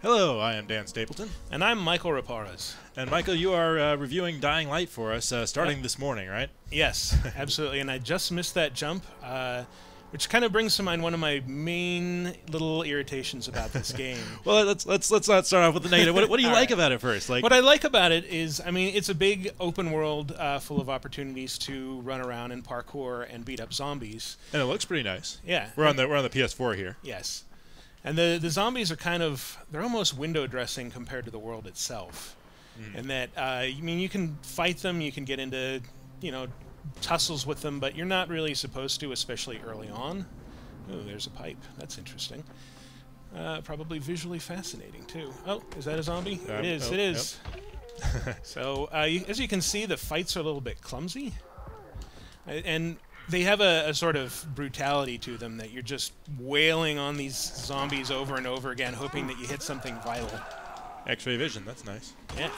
Hello, I am Dan Stapleton. And I'm Michael Raparez. And Michael, you are reviewing Dying Light for us starting this morning, right? Yes, absolutely. And I just missed that jump, which kind of brings to mind one of my main little irritations about this game. Well, let's not start off with the negative. What do you like about it first? What I like about it is, I mean, it's a big open world full of opportunities to run around and parkour and beat up zombies. And it looks pretty nice. Yeah. We're on the PS4 here. Yes. And the zombies are they're almost window dressing compared to the world itself. And that, I mean, you can fight them, you can get into, tussles with them, but you're not really supposed to, especially early on. Oh, there's a pipe. That's interesting. Probably visually fascinating, too. Oh, is that a zombie? It is, it is. Yep. So, as you can see, the fights are a little bit clumsy. And they have a sort of brutality to them that you're just wailing on these zombies over and over again, hoping that you hit something vital. X-ray vision, that's nice. Yeah.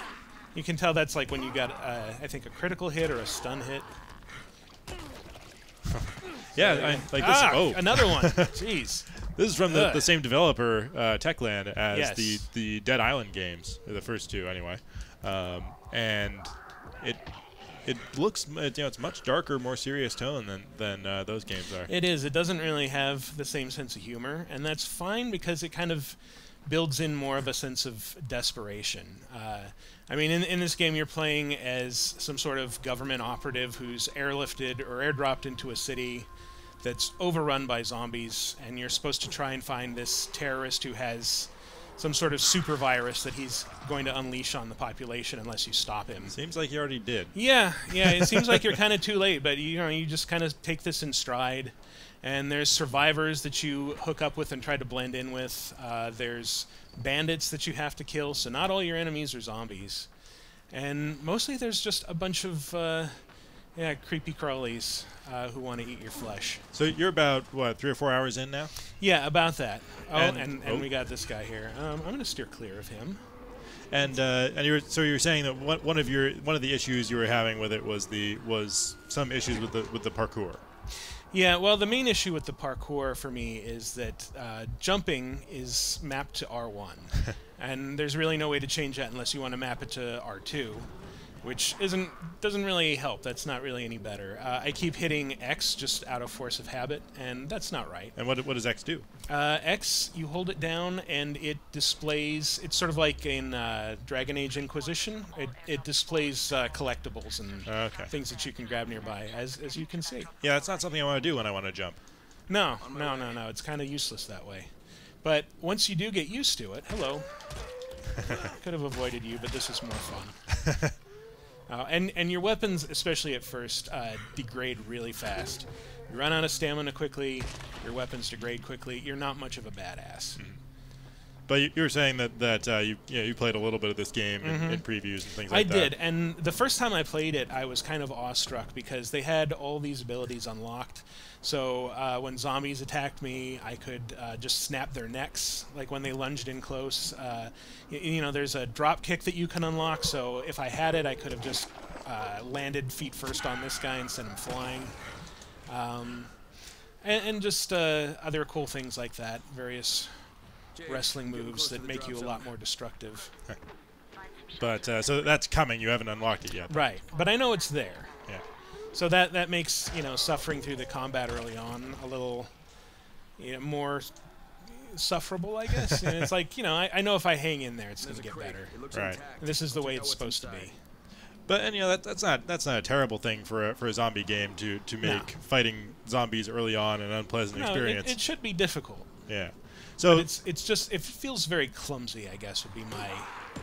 You can tell that's like when you got, I think, a critical hit or a stun hit. Yeah, like this. Oh, another one. Jeez. This is from the same developer, Techland, as yes. the Dead Island games, the first two anyway. And it looks, it's much darker, more serious tone than those games are. It is. It doesn't really have the same sense of humor, and that's fine because it kind of builds in more of a sense of desperation. I mean, in this game, you're playing as some sort of government operative who's airlifted or airdropped into a city that's overrun by zombies, and you're supposed to try and find this terrorist who has some sort of super virus that he's going to unleash on the population unless you stop him. Seems like you already did. Yeah, it seems like you're kind of too late, but you just kind of take this in stride. And there's survivors that you hook up with and try to blend in with. There's bandits that you have to kill, so not all your enemies are zombies. And mostly there's just a bunch of creepy crawlies who want to eat your flesh. So you're about, what, 3 or 4 hours in now? Yeah, about that. Oh, and we got this guy here. I'm going to steer clear of him. And you were saying that one of the issues you were having with it was some issues with the parkour. Yeah, well, the main issue with the parkour for me is that jumping is mapped to R1, and there's really no way to change that unless you want to map it to R2, which doesn't really help. That's not really any better. I keep hitting X just out of force of habit, and that's not right. And what does X do? X, you hold it down, and it displays. It's sort of like in Dragon Age Inquisition. It displays collectibles and things that you can grab nearby, as you can see. Yeah, that's not something I want to do when I want to jump. No. It's kind of useless that way. But once you do get used to it, hello. Could have avoided you, but this is more fun. And your weapons, especially at first, degrade really fast. You run out of stamina quickly, your weapons degrade quickly, you're not much of a badass. Mm-hmm. But you were saying that you played a little bit of this game in previews and things like that. I did, and the first time I played it, I was kind of awestruck because they had all these abilities unlocked. So when zombies attacked me, I could just snap their necks, like when they lunged in close. There's a drop kick that you can unlock, so if I had it, I could have just landed feet first on this guy and sent him flying. And just other cool things like that, various wrestling moves that make you a lot more destructive. But so that's coming. You haven't unlocked it yet. Right, but I know it's there. Yeah. So that makes suffering through the combat early on a little more sufferable, I guess. And it's like I know if I hang in there, it's going to get better. Right. This is the way it's supposed to be. But that's not a terrible thing for a zombie game to make fighting zombies early on an unpleasant experience. It should be difficult. Yeah. So but it's just it feels very clumsy, I guess, would be my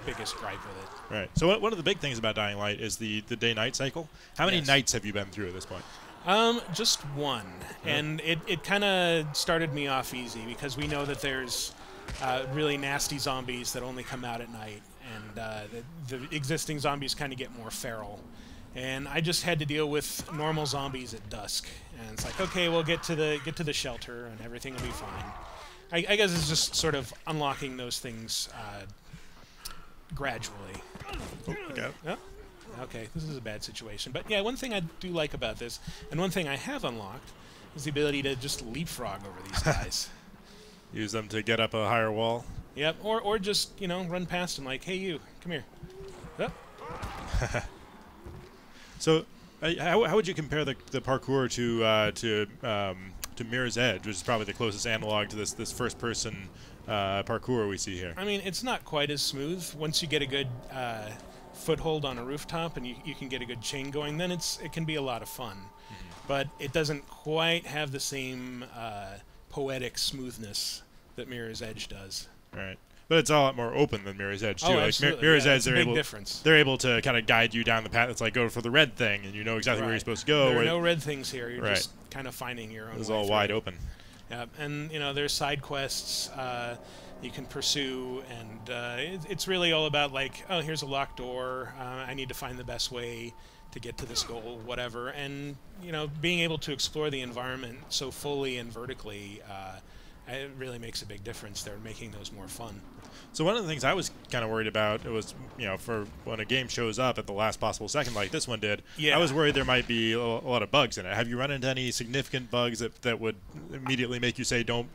biggest gripe with it. Right. So one of the big things about Dying Light is the day-night cycle. How many nights have you been through at this point? Just one, and it kind of started me off easy because we know that there's really nasty zombies that only come out at night, and the existing zombies kind of get more feral. And I just had to deal with normal zombies at dusk, and it's like, okay, we'll get to the shelter, and everything will be fine. I guess it's just sort of unlocking those things gradually. Okay. Oh, okay, this is a bad situation. But yeah, one thing I do like about this, and one thing I have unlocked, is the ability to just leapfrog over these guys. Use them to get up a higher wall? Yep. Or just run past them like, hey you, come here. Oh. So, how would you compare the parkour to Mirror's Edge, which is probably the closest analog to this first person parkour we see here? I mean, it's not quite as smooth. Once you get a good foothold on a rooftop and you can get a good chain going, then it can be a lot of fun. But it doesn't quite have the same poetic smoothness that Mirror's Edge does. Right. But it's a lot more open than Mirror's Edge too. Oh, like absolutely. Mirror's Edge, They're able to kind of guide you down the path. It's like go for the red thing, and you know exactly where you're supposed to go. There are no red things here. You're just kind of finding your own. It's way all through. wide open. Yeah, and there's side quests you can pursue, and it's really all about like, oh, here's a locked door. I need to find the best way to get to this goal, whatever. And being able to explore the environment so fully and vertically, it really makes a big difference there, making those more fun. So one of the things I was kind of worried about was, for when a game shows up at the last possible second, like this one did, I was worried there might be a lot of bugs in it. Have you run into any significant bugs that would immediately make you say, don't,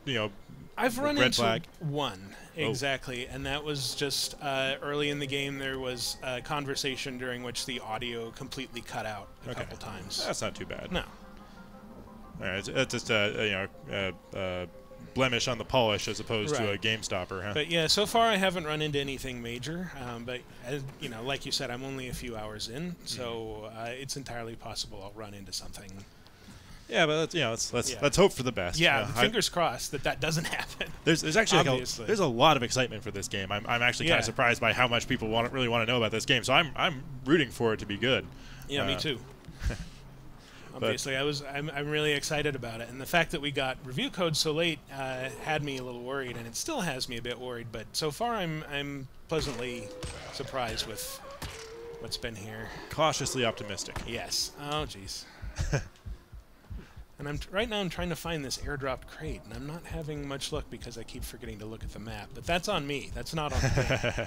I've run red into flag? one, exactly, and that was just early in the game. There was a conversation during which the audio completely cut out a couple times. That's not too bad. No. All right, it's just a blemish on the polish as opposed to a game stopper, huh? But yeah, so far I haven't run into anything major. But like you said, I'm only a few hours in, so it's entirely possible I'll run into something. Yeah, but let's hope for the best. Yeah, fingers crossed that doesn't happen. There's actually there's a lot of excitement for this game. I'm actually kind of surprised by how much people really want to know about this game. So I'm rooting for it to be good. Yeah, me too. Obviously, I'm really excited about it, and the fact that we got review codes so late had me a little worried, and it still has me a bit worried. But so far, I'm pleasantly surprised with what's been here. Cautiously optimistic. Yes. Oh, jeez. And right now I'm trying to find this airdropped crate, and I'm not having much luck because I keep forgetting to look at the map. But that's on me. That's not on the game.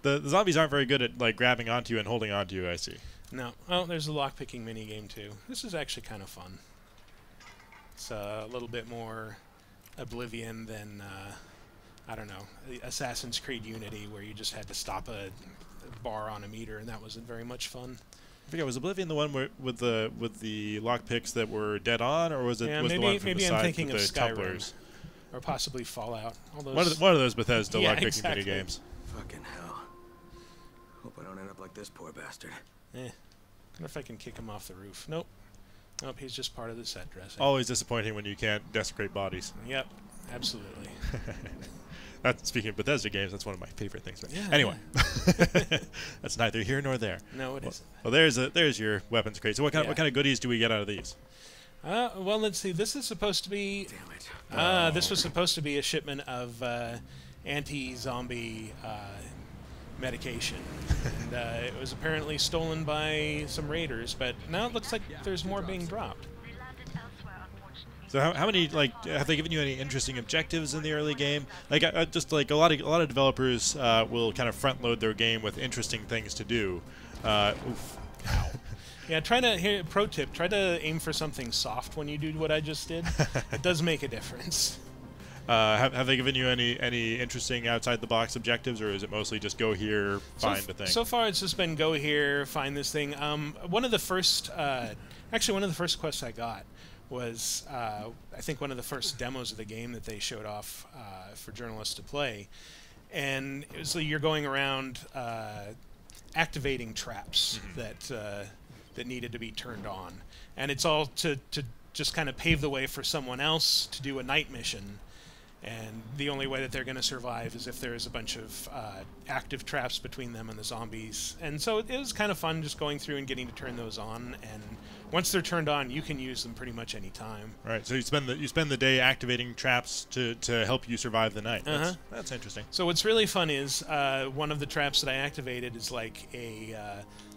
The zombies aren't very good at like grabbing onto you and holding onto you, I see. No. Oh, there's a lockpicking minigame too. This is actually kind of fun. It's a little bit more Oblivion than, I don't know, Assassin's Creed Unity, where you just had to stop a bar on a meter, and that wasn't very much fun. I forget, was Oblivion the one with the lockpicks that were dead on, or was it the one from the side I'm thinking with of the Skyrim, tumblers? or possibly Fallout. All those one of those Bethesda lockpicking exactly. minigames. Fucking hell! Hope I don't end up like this poor bastard. Wonder if I can kick him off the roof. Nope. Nope, he's just part of the set dressing. Always disappointing when you can't desecrate bodies. Yep, absolutely. Speaking of Bethesda games, that's one of my favorite things. Yeah, anyway, that's neither here nor there. No, it isn't. Well, there's your weapons crate. So what kind of goodies do we get out of these? Well, let's see. This is supposed to be. Damn it! This was supposed to be a shipment of anti-zombie medication, and it was apparently stolen by some raiders. But now it looks like there's more being dropped. So how many, have they given you any interesting objectives in the early game? Just like a lot of developers will kind of front load their game with interesting things to do. Oof. Yeah, pro tip, try to aim for something soft when you do what I just did. It does make a difference. Have they given you any interesting outside the box objectives, or is it mostly just go here, find the thing? So far, it's just been go here, find this thing. One of the first quests I got was I think one of the first demos of the game that they showed off for journalists to play, and it was you're going around activating traps that needed to be turned on, and it's all to just kind of pave the way for someone else to do a night mission. And the only way that they're going to survive is if there's a bunch of active traps between them and the zombies. And so it was kind of fun just going through and getting to turn those on. And once they're turned on, you can use them pretty much any time. Right. So you spend the day activating traps to help you survive the night. That's interesting. So what's really fun is one of the traps that I activated is like a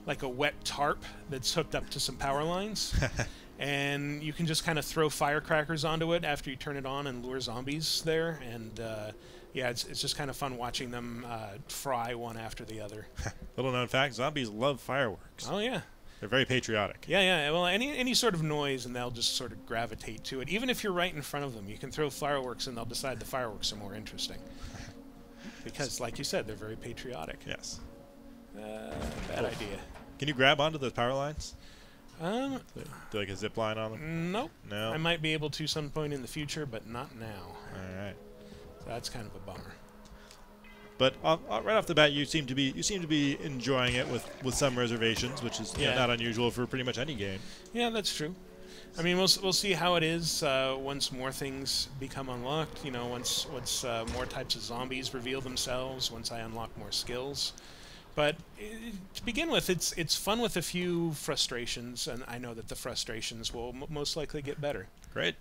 wet tarp that's hooked up to some power lines. And you can just kind of throw firecrackers onto it after you turn it on and lure zombies there. And yeah, it's just kind of fun watching them fry one after the other. Little known fact: zombies love fireworks. Oh yeah, they're very patriotic. Yeah. Well, any sort of noise, and they'll just sort of gravitate to it. Even if you're right in front of them, you can throw fireworks, and they'll decide the fireworks are more interesting. Because, like you said, they're very patriotic. Yes. Bad idea. Can you grab onto those power lines? Um, Do like a zip line on them? Nope. No. I might be able to some point in the future, but not now. All right. So that's kind of a bummer. But right off the bat, you seem to be enjoying it with some reservations, which is not unusual for pretty much any game. Yeah, that's true. I mean, we'll see how it is once more things become unlocked. You know, once more types of zombies reveal themselves. Once I unlock more skills. But to begin with, it's fun with a few frustrations, and I know that the frustrations will most likely get better. Great.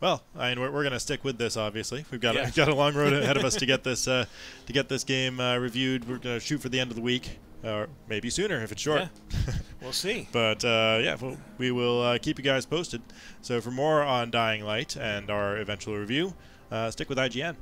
Well, I mean, we're going to stick with this. Obviously, we've got a long road ahead of us to get this game reviewed. We're going to shoot for the end of the week, or maybe sooner if it's short. Yeah. We'll see. But we will keep you guys posted. So for more on Dying Light and our eventual review, stick with IGN.